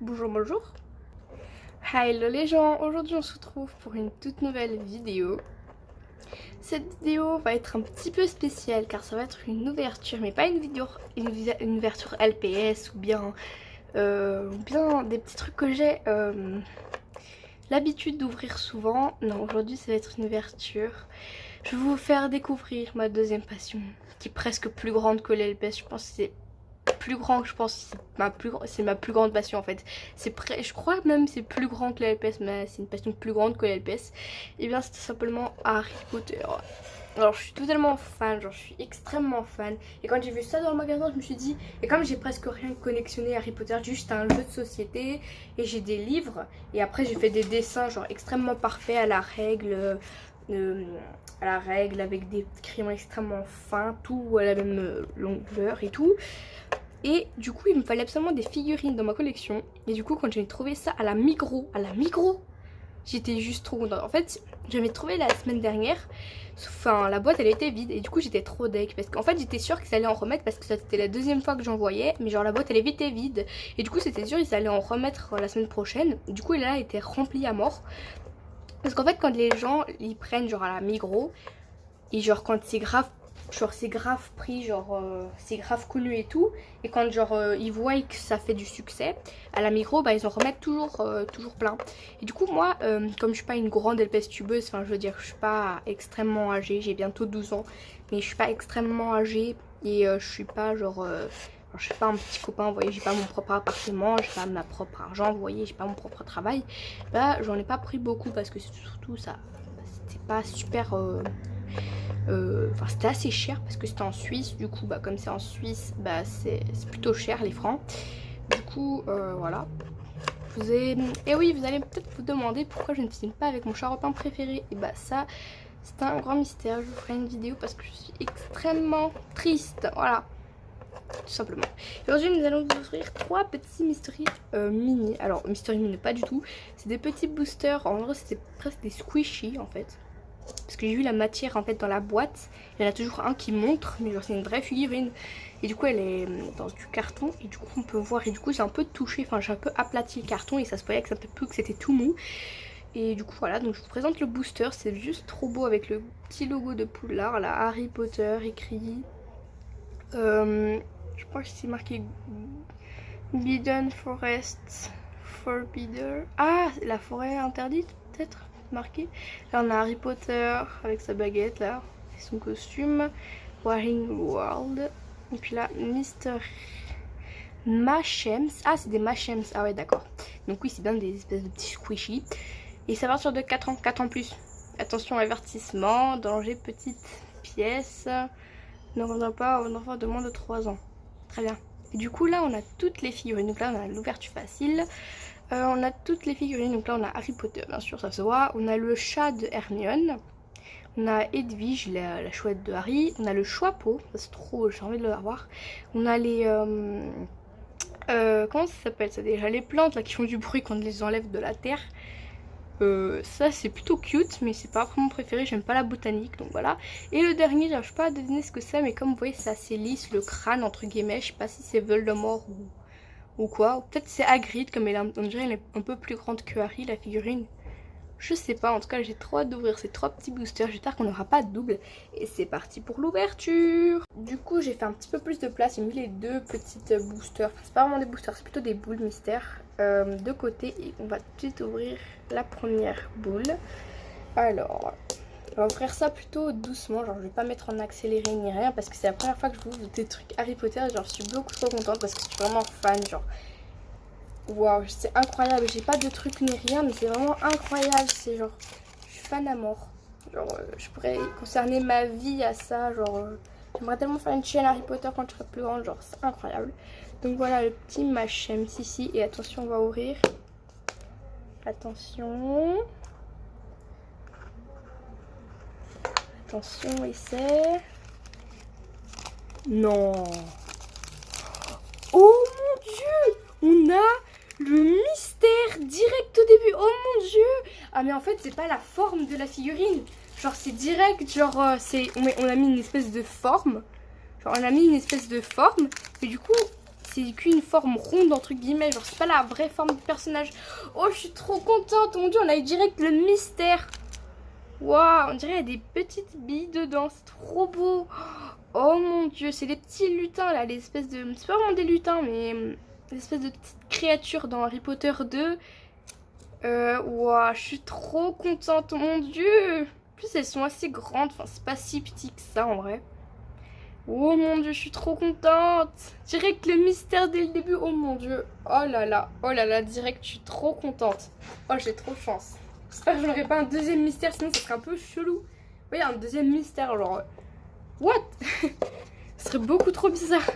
Bonjour, bonjour. Hello les gens, aujourd'hui on se retrouve pour une toute nouvelle vidéo. Cette vidéo va être un petit peu spéciale car ça va être une ouverture, mais pas une ouverture LPS ou bien des petits trucs que j'ai l'habitude d'ouvrir souvent. Non, aujourd'hui ça va être une ouverture. Je vais vous faire découvrir ma deuxième passion, qui est presque plus grande que l'LPS. Je pense que c'est plus grand, je pense que c'est ma plus grande passion en fait. Je crois même que c'est plus grand que la LPS, mais c'est une passion plus grande que la LPS. Et bien c'est tout simplement Harry Potter. Alors je suis totalement fan, genre je suis extrêmement fan. Et quand j'ai vu ça dans le magasin, je me suis dit, et comme j'ai presque rien connexionné à Harry Potter, juste un jeu de société et j'ai des livres. Et après j'ai fait des dessins genre extrêmement parfaits à la règle. Avec des crayons extrêmement fins, tout à la même longueur et tout. Et du coup il me fallait absolument des figurines dans ma collection. Et du coup quand j'ai trouvé ça à la Migros, j'étais juste trop contente. En fait j'avais trouvé la semaine dernière, enfin la boîte elle était vide et du coup j'étais trop deg. Parce qu'en fait j'étais sûre qu'ils allaient en remettre parce que c'était la deuxième fois que j'en voyais. Mais genre la boîte elle était vide et du coup c'était sûr qu'ils allaient en remettre la semaine prochaine. Du coup elle a été remplie à mort. Parce qu'en fait quand les gens ils prennent genre à la Migros et genre quand c'est grave pris, genre c'est grave connu et tout, et quand genre ils voient que ça fait du succès à la Migros, bah ils en remettent toujours plein. Et du coup moi comme je suis pas une grande LPS tubeuse, enfin je veux dire je suis pas extrêmement âgée, j'ai bientôt 12 ans, mais je suis pas extrêmement âgée et je suis pas genre je suis pas un petit copain, vous voyez, j'ai pas mon propre appartement, j'ai pas ma propre argent, vous voyez, j'ai pas mon propre travail. Bah j'en ai pas pris beaucoup parce que surtout ça c'était pas super enfin c'était assez cher parce que c'était en Suisse. Du coup bah comme c'est en Suisse, bah c'est plutôt cher les francs. Du coup voilà. Et oui, vous allez peut-être vous demander pourquoi je ne dessine pas avec mon charpin préféré. Et bah ça c'est un grand mystère. Je vous ferai une vidéo parce que je suis extrêmement triste. Voilà, tout simplement. Aujourd'hui nous allons vous offrir 3 petits mystery mini. Alors mystery mini pas du tout, c'est des petits boosters. En vrai c'était presque des squishy en fait. Parce que j'ai vu la matière en fait dans la boîte. Il y en a toujours un qui montre, mais genre c'est une vraie figurine. Et du coup elle est dans du carton. Et du coup on peut voir, et du coup j'ai un peu touché, enfin j'ai un peu aplati le carton. Et ça se voyait que c'était tout mou. Et du coup voilà, donc je vous présente le booster. C'est juste trop beau avec le petit logo de Poudlard, là, Harry Potter écrit. Je crois que c'est marqué Bidden Forest Forbidden. Ah, la forêt interdite peut-être marqué. Là on a Harry Potter avec sa baguette là et son costume, Waring World, et puis là Mr. Mashems. Ah c'est des Mashems, ah ouais d'accord. Donc oui c'est bien des espèces de petits squishy. Et ça va sur de 4 ans, 4 ans plus. Attention avertissement, danger petite pièce, ne revient pas aux enfants de moins de 3 ans. Très bien. Et du coup là on a toutes les figurines, donc là on a l'ouverture facile. On a toutes les figurines, donc là on a Harry Potter, bien sûr, ça se voit. On a le chat de Hermione. On a Edwige, la chouette de Harry. On a le Choixpeau, c'est trop, j'ai envie de le voir. On a les... comment ça s'appelle ça déjà? Les plantes là qui font du bruit quand on les enlève de la terre. Ça c'est plutôt cute, mais c'est pas vraiment mon préféré, j'aime pas la botanique, donc voilà. Et le dernier, j'arrive pas à deviner ce que c'est, mais comme vous voyez c'est assez lisse, le crâne entre guillemets, je sais pas si c'est Voldemort ou quoi, ou peut-être c'est Hagrid, comme on dirait elle est un peu plus grande que Harry la figurine. Je sais pas, en tout cas j'ai trop hâte d'ouvrir ces 3 petits boosters, j'espère qu'on n'aura pas de double. Et c'est parti pour l'ouverture. Du coup j'ai fait un petit peu plus de place, j'ai mis les 2 petites boosters, enfin c'est pas vraiment des boosters, c'est plutôt des boules mystères de côté. Et on va tout de suite ouvrir la première boule. Alors... on va ouvrir ça plutôt doucement, genre je vais pas mettre en accéléré ni rien parce que c'est la première fois que je ouvre des trucs Harry Potter et genre je suis beaucoup trop contente parce que je suis vraiment fan, genre waouh c'est incroyable, j'ai pas de trucs ni rien mais c'est vraiment incroyable, c'est genre je suis fan à mort, genre je pourrais concerner ma vie à ça, genre j'aimerais tellement faire une chaîne Harry Potter quand je serai plus grande, genre c'est incroyable. Donc voilà le petit Machem ici et attention on va ouvrir, attention. Attention, essai. Non. Oh mon dieu, on a le mystère direct au début. Oh mon dieu. Ah mais en fait c'est pas la forme de la figurine. Genre c'est direct, genre on a mis une espèce de forme. Genre on a mis une espèce de forme. Et du coup c'est qu'une forme ronde entre guillemets, genre c'est pas la vraie forme du personnage. Oh, je suis trop contente, mon dieu, on a eu direct le mystère. Waouh, on dirait qu'il y a des petites billes dedans, c'est trop beau. Oh mon dieu, c'est les petits lutins là, l'espèce de... C'est pas vraiment des lutins, mais l'espèce de petites créatures dans Harry Potter 2. Waouh, je suis trop contente, mon dieu. En plus, elles sont assez grandes, enfin c'est pas si petit que ça en vrai. Oh mon dieu, je suis trop contente. Direct le mystère dès le début, oh mon dieu. Oh là là, direct, je suis trop contente. Oh, j'ai trop de chance. J'espère que je n'aurai pas un deuxième mystère, sinon ça serait un peu chelou. Oui, un deuxième mystère, genre... What? Ce serait beaucoup trop bizarre.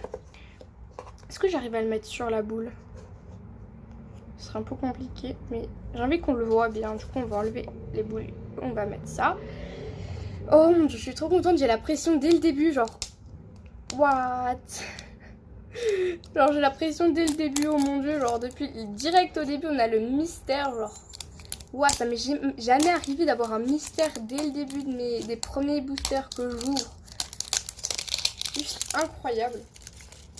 Est-ce que j'arrive à le mettre sur la boule? Ce serait un peu compliqué, mais j'ai envie qu'on le voit bien. Du coup, on va enlever les boules. On va mettre ça. Oh mon dieu, je suis trop contente. J'ai la pression dès le début, genre... What? Genre, j'ai la pression dès le début, oh mon dieu. Genre, depuis direct au début, on a le mystère, genre... Ouah, ça m'est jamais arrivé d'avoir un mystère dès le début de des premiers boosters que j'ouvre. Juste incroyable.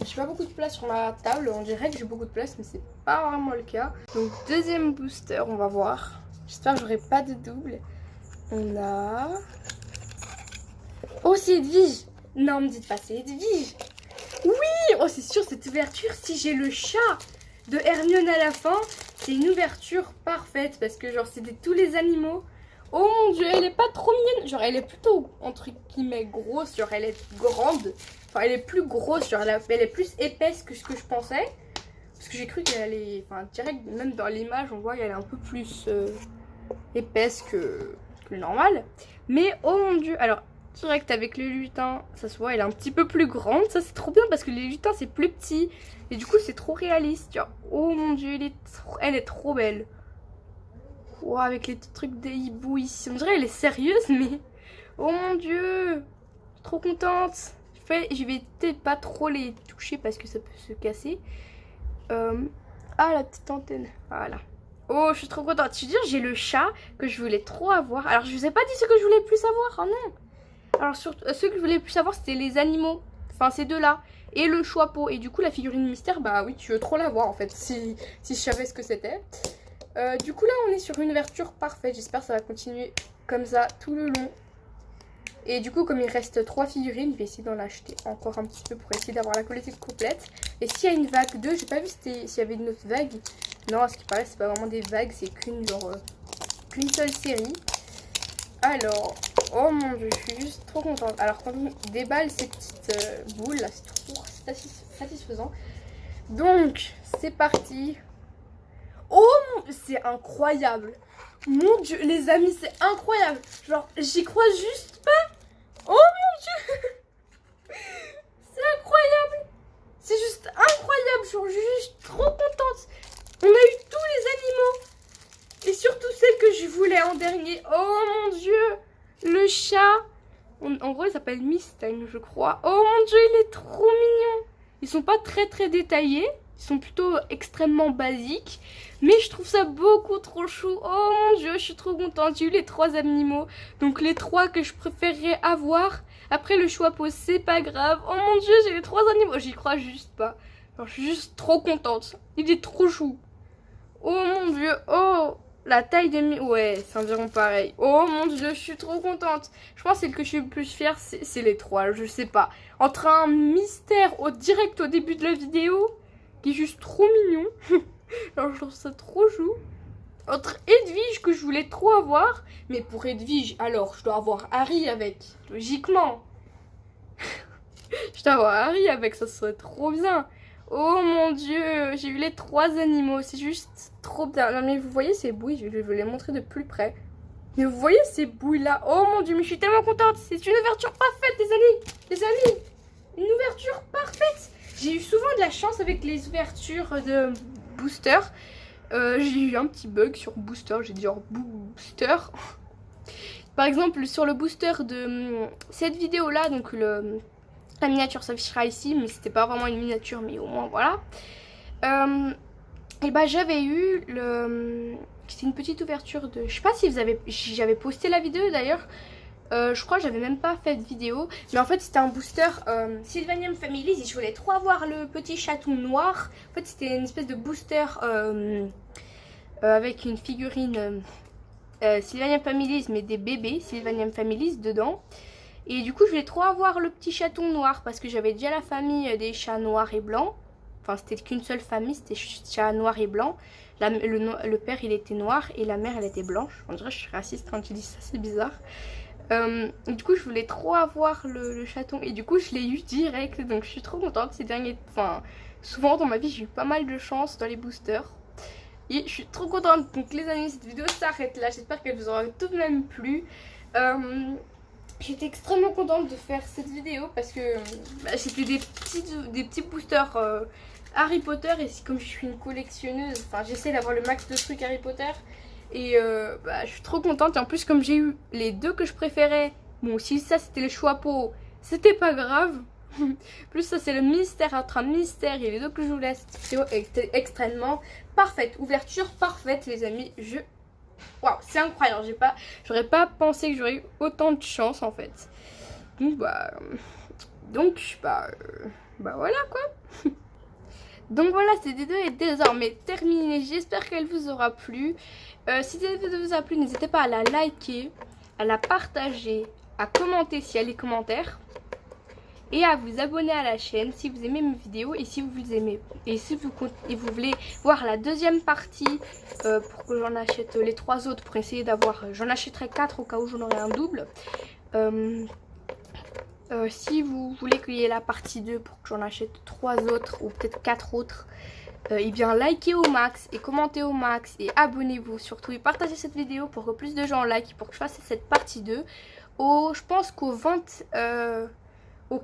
J'ai pas beaucoup de place sur ma table. On dirait que j'ai beaucoup de place, mais c'est pas vraiment le cas. Donc, deuxième booster, on va voir. J'espère que j'aurai pas de double. On a... Oh, c'est Edwige. Non, me dites pas, c'est Edwige. Oui, oh, c'est sûr, cette ouverture, si j'ai le chat de Hermione à la fin, c'est une ouverture parfaite parce que genre c'est tous les animaux. Oh mon dieu, elle est pas trop mignonne. Genre elle est plutôt entre guillemets grosse, genre elle est grande. Enfin elle est plus grosse, genre elle est plus épaisse que ce que je pensais. Parce que j'ai cru qu'elle allait, enfin direct même dans l'image on voit qu'elle est un peu plus épaisse que le normal. Mais oh mon dieu, alors direct avec le lutin, ça se voit, elle est un petit peu plus grande. Ça c'est trop bien parce que les lutins c'est plus petit. Et du coup c'est trop réaliste. Genre, oh mon dieu, elle est trop belle. Wow, avec les trucs des hiboux ici. On dirait elle est sérieuse mais... Oh mon dieu, je suis trop contente. Je vais peut-être pas trop les toucher parce que ça peut se casser. Ah, la petite antenne. Voilà. Oh, je suis trop contente. Je veux dire, j'ai le chat que je voulais trop avoir. Alors, je vous ai pas dit ce que je voulais plus avoir. Oh non. Alors, ceux que je voulais plus avoir, c'était les animaux. Enfin, ces deux-là. Et le choix-peau. Et du coup, la figurine mystère, bah oui, tu veux trop l'avoir en fait. Si je savais ce que c'était. Du coup, là, on est sur une ouverture parfaite. J'espère que ça va continuer comme ça tout le long. Et du coup, comme il reste 3 figurines, je vais essayer d'en acheter encore un petit peu pour essayer d'avoir la collection complète. Et s'il y a une vague 2, j'ai pas vu s'il y avait une autre vague. Non, à ce qui paraît, c'est pas vraiment des vagues, c'est qu'une seule série. Alors, oh mon dieu, je suis juste trop contente. Alors, quand on déballe ces petites boules là, c'est trop satisfaisant. Donc, c'est parti. Oh, c'est incroyable. Mon dieu, les amis, c'est incroyable. Genre, j'y crois juste pas. Oh mon dieu. C'est incroyable. C'est juste incroyable. Je suis juste trop contente. On a eu tous les animaux. Et surtout celle que je voulais en dernier. Oh mon dieu. Le chat. En gros, il s'appelle Mustang, je crois. Oh mon dieu, il est trop mignon. Ils sont pas très détaillés. Ils sont plutôt extrêmement basiques. Mais je trouve ça beaucoup trop chou. Oh mon dieu, je suis trop contente. J'ai eu les 3 animaux. Donc les 3 que je préférerais avoir. Après le choix pose, c'est pas grave. Oh mon dieu, j'ai les 3 animaux. J'y crois juste pas. Alors, je suis juste trop contente. Il est trop chou. Oh mon dieu. Oh, la taille de... Ouais, c'est environ pareil. Oh mon dieu, je suis trop contente. Je pense que celle que je suis le plus fière, c'est les 3. Je sais pas. Entre un mystère direct au début de la vidéo... qui est juste trop mignon. Alors je trouve ça trop chou. Entre Edwige que je voulais trop avoir. Mais pour Edwige, alors je dois avoir Harry avec. Logiquement. Je dois avoir Harry avec, ça serait trop bien. Oh mon dieu, j'ai eu les 3 animaux. C'est juste trop bien. Non mais vous voyez ces bouilles, je vais vous les montrer de plus près. Mais vous voyez ces bouilles là. Oh mon dieu, mais je suis tellement contente. C'est une ouverture parfaite les amis. Les amis, une ouverture parfaite. J'ai eu souvent de la chance avec les ouvertures de booster. J'ai eu un petit bug sur booster, j'ai dit genre booster. Par exemple sur le booster de cette vidéo là, donc la miniature s'affichera ici, mais c'était pas vraiment une miniature, mais au moins voilà. Et bah j'avais eu c'était une petite ouverture de... Je sais pas si j'avais posté la vidéo d'ailleurs. Je crois que j'avais même pas fait de vidéo. Mais en fait c'était un booster Sylvanium Families. Et je voulais trop avoir le petit chaton noir. En fait c'était une espèce de booster avec une figurine Sylvanium Families, mais des bébés Sylvanium Families dedans. Et du coup je voulais trop avoir le petit chaton noir parce que j'avais déjà la famille des chats noirs et blancs. Enfin c'était qu'une seule famille, c'était chat noir et blanc. Le père il était noir et la mère elle était blanche. On dirait que je suis raciste quand tu dis ça, c'est bizarre. Du coup je voulais trop avoir le chaton et du coup je l'ai eu direct, donc je suis trop contente ces derniers... Enfin souvent dans ma vie j'ai eu pas mal de chance dans les boosters. Et je suis trop contente. Donc les amis, cette vidéo s'arrête là. J'espère qu'elle vous aura tout de même plu. J'étais extrêmement contente de faire cette vidéo parce que c'était des petits boosters Harry Potter. Et comme je suis une collectionneuse, enfin j'essaie d'avoir le max de trucs Harry Potter. Et je suis trop contente. Et en plus comme j'ai eu les deux que je préférais, bon si ça c'était le choix pour, c'était pas grave. Plus ça c'est le mystère entre un mystère et les deux que je vous laisse. Cette vidéo était extrêmement parfaite. Ouverture parfaite les amis. Waouh, c'est incroyable. J'aurais pas pensé que j'aurais eu autant de chance en fait. Donc voilà quoi. Donc voilà, cette vidéo est désormais terminée. J'espère qu'elle vous aura plu. Si cette vidéo vous a plu, n'hésitez pas à la liker, à la partager, à commenter s'il y a les commentaires. Et à vous abonner à la chaîne si vous aimez mes vidéos et si vous aimez. Et si vous voulez voir la deuxième partie pour que j'en achète les 3 autres, pour essayer d'avoir... J'en achèterai 4 au cas où j'en aurai un double. Si vous voulez qu'il y ait la partie 2 pour que j'en achète 3 autres ou peut-être 4 autres, et bien likez au max et commentez au max et abonnez-vous surtout et partagez cette vidéo pour que plus de gens like, pour que je fasse cette partie 2. Je pense qu'au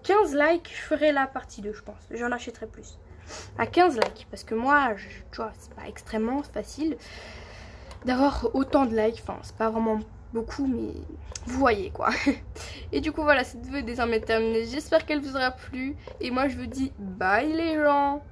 15 likes, je ferai la partie 2, je pense. J'en achèterai plus. À 15 likes. Parce que moi, tu vois, c'est pas extrêmement facile d'avoir autant de likes. Enfin, c'est pas vraiment beaucoup, mais vous voyez quoi. Et du coup, voilà, cette vidéo est désormais terminée. J'espère qu'elle vous aura plu. Et moi, je vous dis bye les gens.